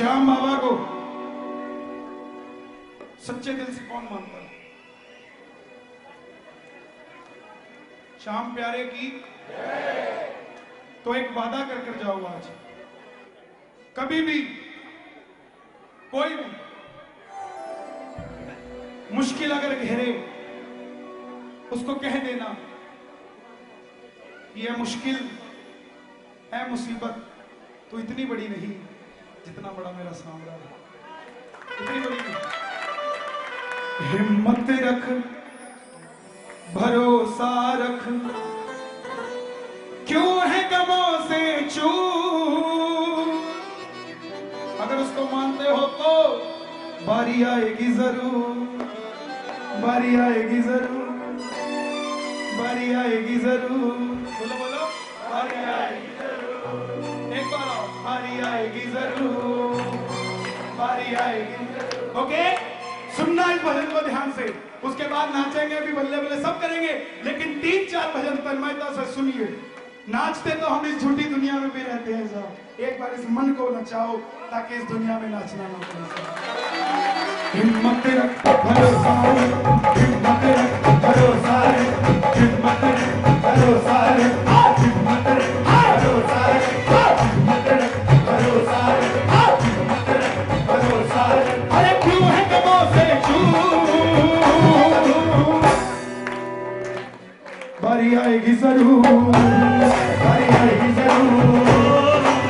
श्याम बाबा को सच्चे दिल से कौन मानता है? श्याम प्यारे की तो एक वादा कर कर जाओ आज, कभी भी कोई भी मुश्किल अगर घेरे उसको कह देना यह मुश्किल है, मुसीबत तो इतनी बड़ी नहीं जितना बड़ा मेरा सामना है, इतनी बड़ी नहीं। हिम्मत रख, भरोसा रख, क्यों है गमों से चूर। अगर उसको मानते हो तो बारी आएगी जरूर, बारी आएगी जरूर, बारी आएगी जरूर। बोलो बोलो, बारी आएगी जरूर। एक बार आओ, बारी आएगी जरूर, बारी आएगी जरूर। ओके, सुनना इस भजन को ध्यान से, उसके बाद नाचेंगे भी, बल्ले बल्ले सब करेंगे, लेकिन 3-4 भजन तन्मयता से सुनिए। नाचते तो हम इस झूठी दुनिया में भी रहते हैं साहब, एक बार इस मन को नचाओ ताकि इस दुनिया में नाचना ना पड़े। हिम्मत रख, भरोसा है, हिम्मत रख, भरोसा है, हिम्मत रख, भरोसा है, हिम्मत रख, भरोसा है, हिम्मत रख, भरोसा है, हिम्मत रख, भरोसा है। अरे क्यों है गमों से चूर, बारी आएगी जरूर, बारी आएगी जरूर,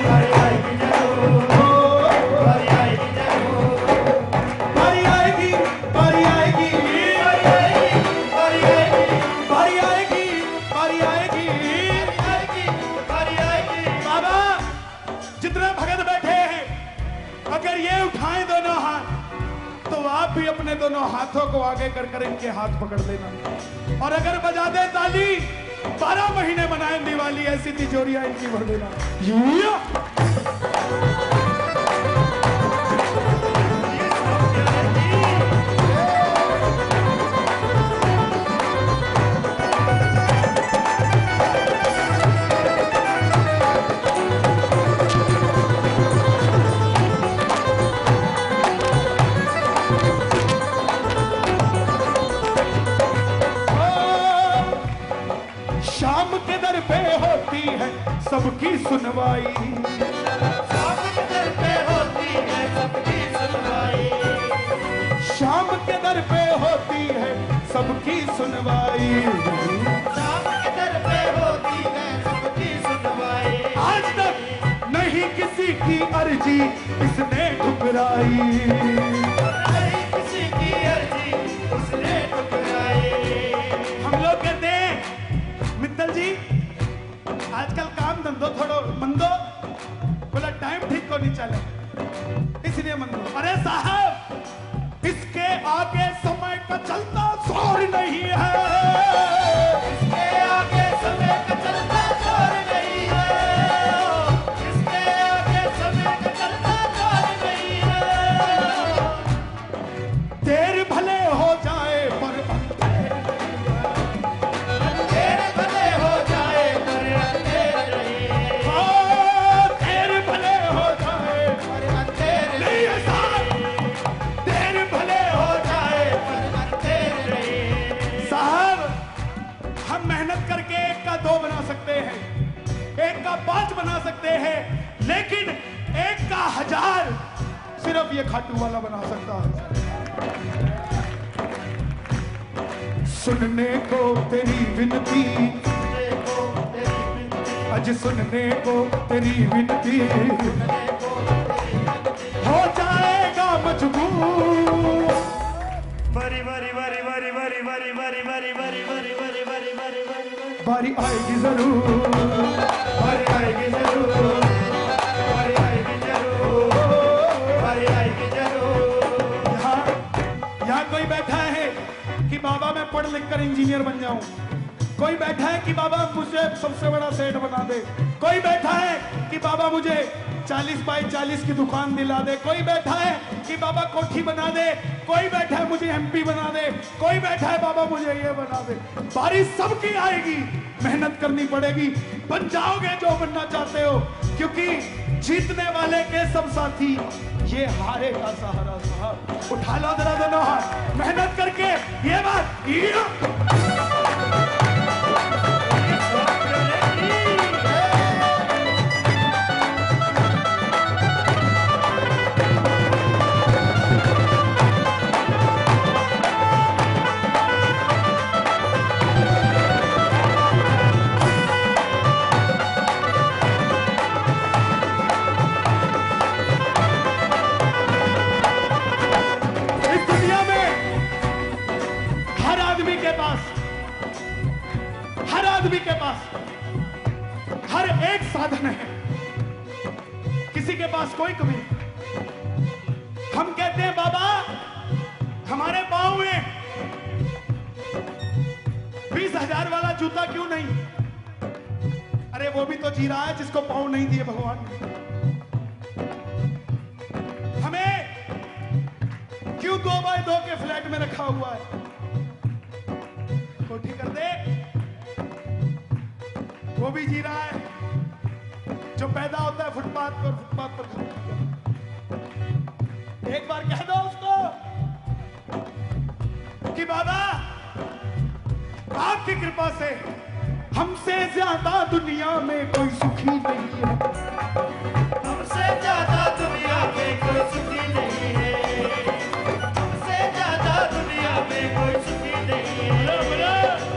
बारी आएगी जरूर, बारी आएगी जरूर, बारी आएगी, बारी आएगी, बारी आएगी, बारी आएगी, बारी आएगी, बारी आएगी, बारी आएगी। बाबा जितने भगत बैठे हैं, अगर ये उठाएं दोनों हाथ तो आप भी अपने दोनों हाथों को आगे कर कर इनके हाथ पकड़ लेना, और अगर बजा दे ताली 12 महीने बनाए दिवाली, ऐसी तिजोरियां इनकी भर देना। शाम के दर पे होती है सबकी सुनवाई, शाम के दर पे होती है सबकी सुनवाई, शाम के दर पे होती है सबकी सुनवाई, शाम के दर पे होती है सबकी सुनवाई। आज तक नहीं किसी की अर्जी इसने ठुकराई, नहीं किसी की अर्जी उसने ठुकराई। हम लोग कहते हैं मित्तल जी आजकल काम धंधो थोड़ो मंदो, बोला टाइम ठीक को नहीं चले इसलिए मंदो। अरे साहब इसके आगे समय का चलता जोर नहीं है, इसके आगे समय का चलता जोर नहीं है, इसके आगे समय का चलता जोर नहीं है। देर भले हो जाए पर एक का 5 बना सकते हैं, लेकिन एक का 1000 सिर्फ ये खाटू वाला बना सकता है। सुनने को तेरी विनती, आज सुनने को तेरी विनती, हो जाएगा मजबूर। बारी बारी बारी बारी बारी बारी बारी बारी बारी बारी बारी बारी बारी बारी बारी आएगी जरूर, बारी आएगी जरूर, बारी आएगी जरूर, बारी आएगी जरूर। यहाँ कोई बैठा है कि बाबा मैं पढ़ लिख कर इंजीनियर बन जाऊं, कोई बैठा है कि बाबा मुझे सबसे बड़ा सेठ बना दे, कोई बैठा है कि बाबा मुझे 40 बाई 40 की दुकान दिला दे, कोई बैठा है कि बाबा कोठी बना दे, कोई बैठा है मुझे एमपी बना दे, कोई बैठा है बाबा मुझे ये बना दे। बारिश सबकी आएगी, मेहनत करनी पड़ेगी, बन जाओगे जो बनना चाहते हो, क्योंकि जीतने वाले के सब साथी, ये हारे का सहारा साहब। उठा लो जरा दोनों हाथ, मेहनत करके ये बात। हर आदमी के पास हर एक साधन है, किसी के पास कोई कमी नहीं। हम कहते हैं बाबा हमारे पांव में 20,000 वाला जूता क्यों नहीं? अरे वो भी तो जी रहा है जिसको पांव नहीं दिए भगवान ने। हमें क्यों 2x2 के फ्लैट में रखा हुआ है? कोठी कर दे, वो भी जी रहा है जो पैदा होता है फुटपाथ पर, फुटपाथ पर खाता है। एक बार कह दो उसको कि बाबा आपकी कृपा से हमसे ज्यादा दुनिया में कोई सुखी नहीं है, हमसे ज्यादा दुनिया में कोई सुखी नहीं है, हमसे ज्यादा दुनिया में कोई सुखी नहीं है,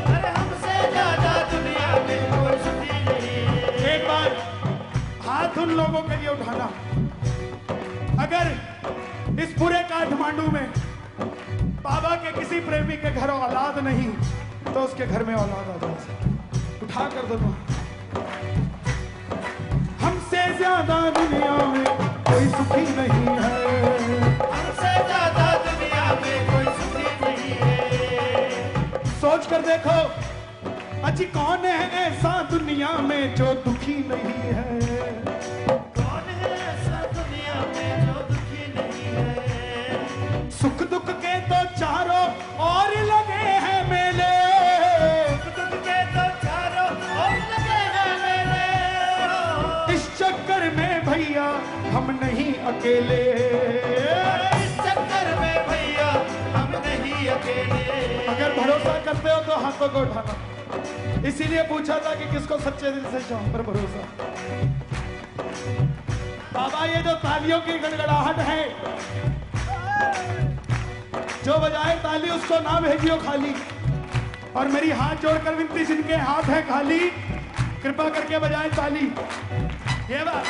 अरे हमसे ज्यादा दुनिया में कोई सुखी नहीं है। एक बार हाथ उन लोगों के लिए उठाना, अगर इस पूरे काठमांडू में बाबा के किसी प्रेमी के घर औलाद नहीं तो उसके घर में औलाद आ जाए। उठा कर दो। हमसे ज्यादा दुनिया में कोई सुखी नहीं है, हमसे ज्यादा दुनिया में कोई सुखी नहीं है। सोच कर देखो अजी कौन है ऐसा दुनिया में जो दुखी नहीं है? कौन है ऐसा दुनिया में जो दुखी नहीं है? सुख दुख के तो चारों और लगे हैं मेले, सुख दुख के तो चारों ओर लगे हैं मेले, इस चक्कर में भैया हम नहीं अकेले, इस चक्कर में भैया हम नहीं अकेले। अगर भरोसा करते हो तो हाथों को उठाना। इसीलिए पूछा था कि किसको सच्चे दिल से शाम पर भरोसा। बाबा ये जो तालियों की गड़गड़ाहट है, जो बजाए ताली उसको ना भेजियो खाली। और मेरी हाथ जोड़कर विनती, जिनके हाथ है खाली कृपा करके बजाए ताली। ये बात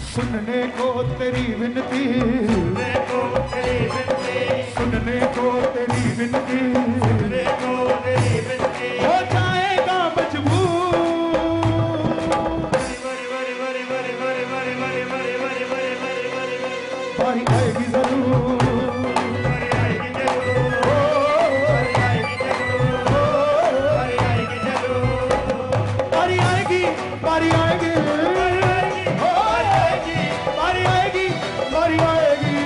सुनने को तेरी विनती, सुनने को तेरी विनती, सुनने को तेरी विनती, सुनने को तेरी विनती, हो जाएगा मजबूर, बड़ी बड़ी बड़ी बड़ी बड़ी बड़ी बड़ी बड़ी बड़ी बड़ी बड़ी बड़ी बड़ी बारी आएगी जरूर, बड़ी आएगी जरूर, बड़ी आएगी जरूर, बड़ी आएगी जरूर, बारी आएगी, बारी आएगी, बारी आएगी, बारी आएगी, बड़ी आएगी,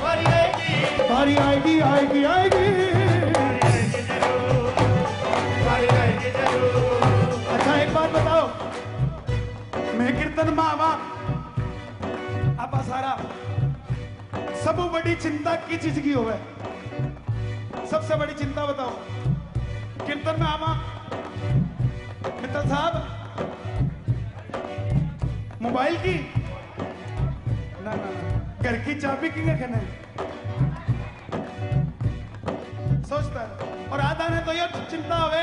बड़ी आएगी, बारी आएगी, आएगी, आएगी। बड़ी आएगी जरूर। अच्छा एक बात बताओ, मैं कीर्तन मावा आपा सारा सब बड़ी चिंता की चीज की होवे? सबसे बड़ी चिंता बताओ कीर्तन में आवा मित्र साहब, मोबाइल की ना ना घर की चाबी की कहना सोचता है। और आधा ने तो ये चिंता होवे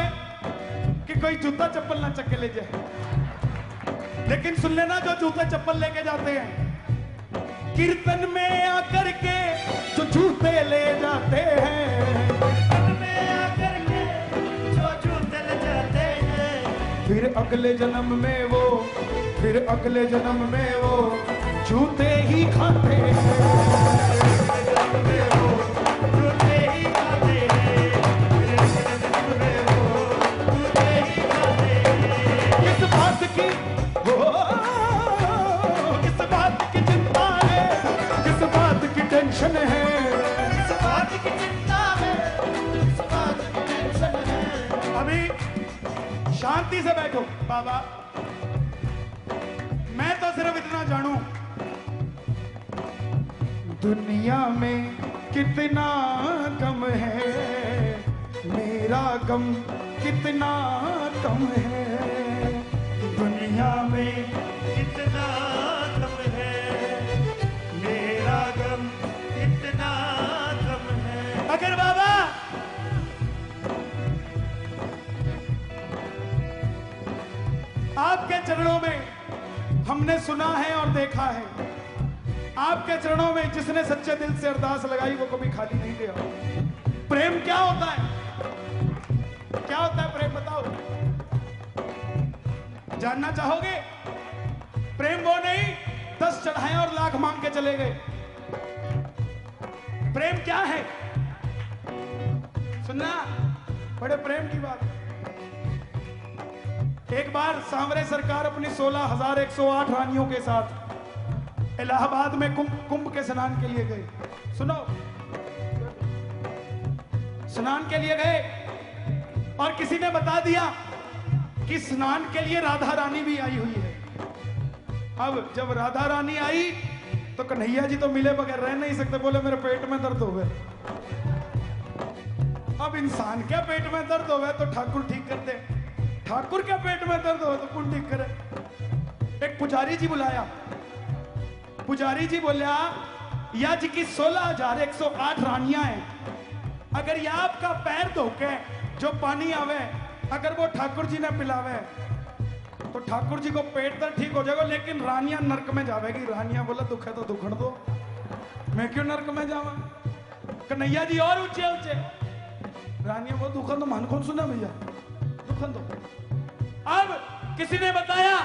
कि कोई जूता चप्पल ना चक्के ले जाए। लेकिन सुन लेना, जो जूता चप्पल लेके जाते हैं कीर्तन में आकर के जो जूते ले जाते हैं, कीर्तन में आकर के जो जूते ले जाते हैं, फिर अगले जन्म में वो, फिर अगले जन्म में वो जूते ही खाते हैं, जूते ही खाते हैं, जन्म में वो जूते ही खाते हैं। किस बात की हो, किस बात की चिंता है, किस बात की टेंशन है, इस बात की चिंता है, इस बात की टेंशन है। अभी शांति से बैठो। बाबा सिर्फ इतना जानूं, दुनिया में कितना गम है, मेरा गम कितना कम है। दुनिया में कितना गम है, मेरा गम कितना गम है। अगर बाबा आपके चरणों में हमने सुना है और देखा है, आपके चरणों में जिसने सच्चे दिल से अरदास लगाई वो कभी खाली नहीं गया। प्रेम क्या होता है? क्या होता है प्रेम? बताओ, जानना चाहोगे? प्रेम वो नहीं 10 चढ़ाए और लाख मांग के चले गए। प्रेम क्या है? सुनना, बड़े प्रेम की बात। एक बार सांवरे सरकार अपनी 16,108 रानियों के साथ इलाहाबाद में कुंभ के स्नान के लिए गए। सुनो, स्नान के लिए गए और किसी ने बता दिया कि स्नान के लिए राधा रानी भी आई हुई है। अब जब राधा रानी आई तो कन्हैया जी तो मिले बगैर रह नहीं सकते, बोले मेरे पेट में दर्द हो गए। अब इंसान क्या पेट में दर्द हो गए तो ठाकुर ठीक कर दे, ठाकुर क्या पेट में दर्द हो तो कौन ठीक करे। एक पुजारी जी बुलाया, पुजारी जी बोला या जी की 16,108 रानियां हैं, अगर ये आपका पैर धोके जो पानी आवे अगर वो ठाकुर जी ने पिलावे तो ठाकुर जी को पेट दर्द ठीक हो जाएगा, लेकिन रानियां नरक में जावेगी। रानियां बोला दुख है तो दुखण दो, मैं क्यों नरक में जावा। कन्हैया जी और ऊंचे ऊंचे, रानियां बोल दुखन तो मान कौन सुना भैया, दुखन दो। अब किसी ने बताया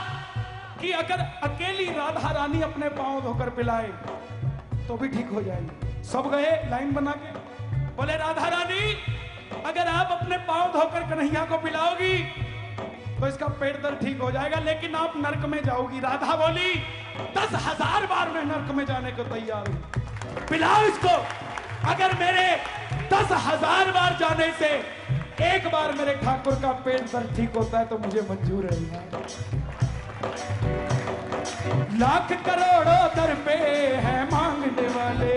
कि अगर अकेली राधा रानी अपने पांव धोकर पिलाए तो भी ठीक हो जाएगी। सब गए लाइन बना के, बोले राधा रानी अगर आप अपने पांव धोकर कन्हैया को पिलाओगी तो इसका पेट दर्द ठीक हो जाएगा, लेकिन आप नरक में जाओगी। राधा बोली 10,000 बार मैं नरक में जाने को तैयार हूं, पिलाओ इसको। अगर मेरे 10,000 बार जाने से एक बार मेरे ठाकुर का पेट दर्द ठीक होता है तो मुझे मंजूर है। लाख करोड़ों दर पे है मांगने वाले,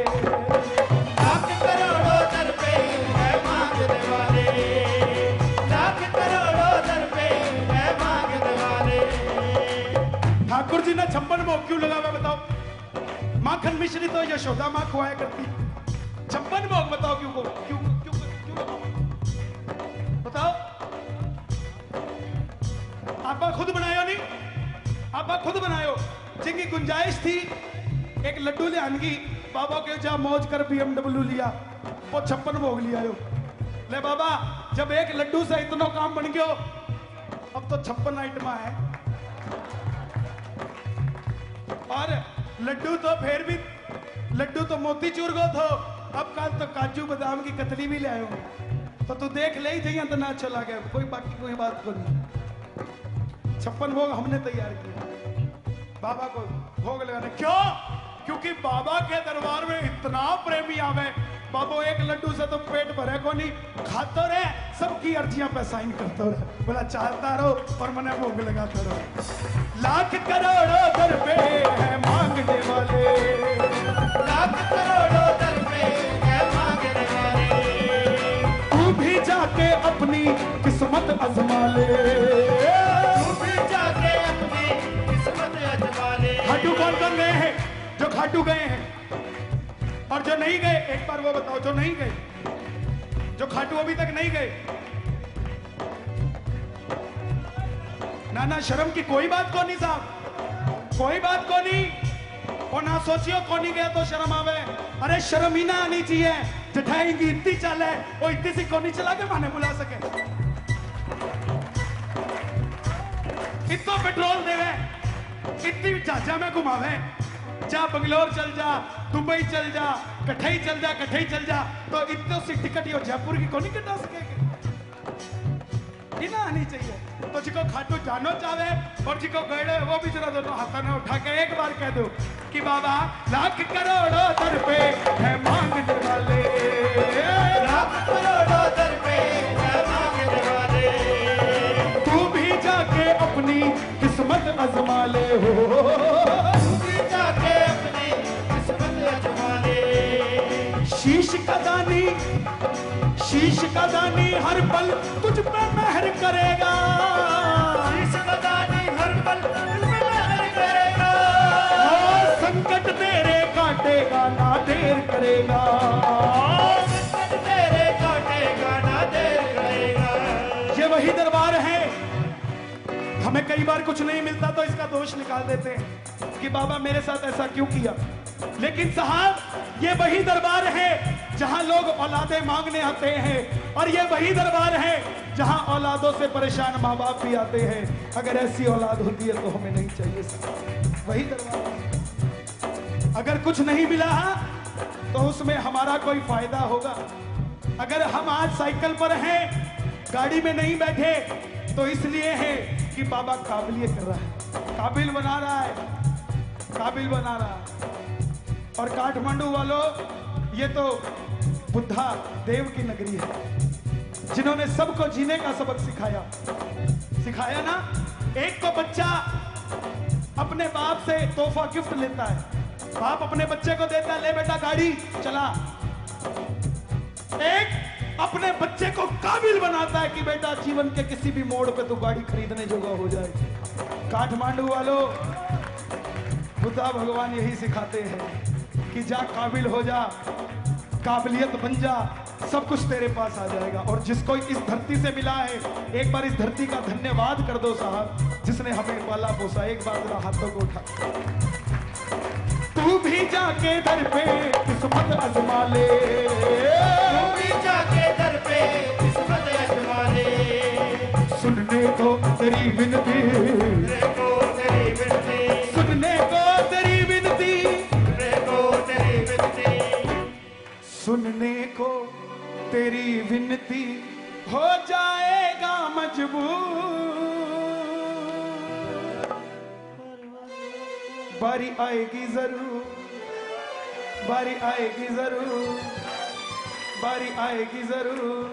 लाख करोड़ों दर पे है मांगने वाले, लाख करोड़ों दर पे है मांगने वाले। ठाकुर जी ने 56 भोग क्यों लगाया बताओ? माखन मिश्री तो यशोदा मां खुआया करती, 56 भोग बताओ क्यों क्यों क्यों क्यों, क्यों लगाओ? बताओ, आप खुद बनायो नहीं, आप खुद बनायो। जिनकी गुंजाइश थी एक लड्डू ले आनगी, बाबा के जा मौज कर BMW लिया, वो 56 भोग लिया यो। ले बाबा जब एक लड्डू से इतना काम बन गयो अब तो 56 आइटम है। और लड्डू तो फिर भी लड्डू तो मोतीचूर को थो, अब कल तो काजू बादाम की कतली भी ले आयो, तो तू देख ले ही जाइए तो ना अच्छा लगे, कोई बाकी कोई बात को नहीं। 56 भोग हमने तैयार किया बाबा को भोग लगाने। क्यों? क्योंकि बाबा के दरबार में इतना प्रेमी आवे, बाबा एक लड्डू से तो पेट भरे को नहीं, खातो रहे, सबकी अर्जियां पे साइन करते रहे, बोला चाहता रहो और मने भोग लगाता रहो। लाख करोड़ों दर पे है मांगने वाले, लाख करोड़ों दर पे है मांगने वाले। तू भी जाके अपनी किस्मत आजमा ले, तू भी जाके अपनी किस्मत आजमा ले। खाटू कौन कौन गए हैं? जो खाटू गए हैं और जो नहीं गए, एक बार वो बताओ जो नहीं गए, जो खाटू अभी तक नहीं गए। ना ना शर्म की कोई बात को नहीं साहब, कोई बात को नहीं, और ना सोचियो को नहीं गया तो शर्म आवे। अरे शर्म ही ना आनी चाहिए, जठाई की इतनी चाल है वो इतनी सी को नहीं चला के माने बुला सके, इतना पेट्रोल देवे, इतनी जहाजा में घुमावे, जा बंगलोर चल जा, दुबई चल जा, कठई चल जा, कठई चल जा, तो इतने सी टिकट ही जयपुर की को नहीं कटा सकेगी, ना आनी चाहिए। तो जिको खाटू जानो चाहे और जिको गए वो भी जरा दोनों हाथों में उठा के एक बार कह दो कि बाबा लाख करोड़ों दर पे है मांगने वाले, लाख करोड़ों दर पे है मांगने वाले। तू भी जाके अपनी किस्मत आजमा ले हो। शीश का दानी हर पल तुझ पे मेहर करेगा। शीश का दानी हर पल तुझ पे मेहर करेगा। संकट तेरे काटेगा ना देर करेगा। संकट तेरे काटेगा ना देर करेगा। ये वही दरबार है। हमें कई बार कुछ नहीं मिलता तो इसका दोष निकाल देते हैं कि बाबा मेरे साथ ऐसा क्यों किया। लेकिन साहब ये वही दरबार है जहां लोग औलादें मांगने आते हैं, और ये वही दरबार है जहां औलादों से परेशान माँ बाप भी आते हैं। अगर ऐसी औलाद होती है तो हमें नहीं चाहिए साहब। वही दरबार है। अगर कुछ नहीं मिला तो उसमें हमारा कोई फायदा होगा। अगर हम आज साइकिल पर हैं, गाड़ी में नहीं बैठे, तो इसलिए है कि बाबा काबिलियत कर रहा है, काबिल बना रहा है, काबिल बना रहा है। और काठमांडू वालों, ये तो बुद्धा देव की नगरी है जिन्होंने सबको जीने का सबक सिखाया ना। एक तो बच्चा अपने बाप से तोहफा गिफ्ट लेता है, बाप अपने बच्चे को देता है, ले बेटा गाड़ी चला। एक अपने बच्चे को काबिल बनाता है कि बेटा जीवन के किसी भी मोड़ पे तू गाड़ी खरीदने जोगा हो जाए। काठमांडू वालों, बुद्धा भगवान यही सिखाते हैं कि जा काबिल हो जा, काबिलियत बन जा, सब कुछ तेरे पास आ जाएगा। और जिसको इस धरती से मिला है, एक बार इस धरती का धन्यवाद कर दो साहब, जिसने हमें पाला पोसा। एक बार जरा हाथों को उठा। तू भी जाके दर पे किस्मत आजमा ले, तू भी जाके दर पे किस्मत आजमा ले। सुनने को तेरी विनती, सुनने को तेरी विनती, सुनने को तेरी विनती, सुनने को तेरी विनती, सुनने को तेरी विनती हो जाएगा मजबूर। बारी आएगी जरूर, बारी आएगी जरूर, बारी आएगी जरूर।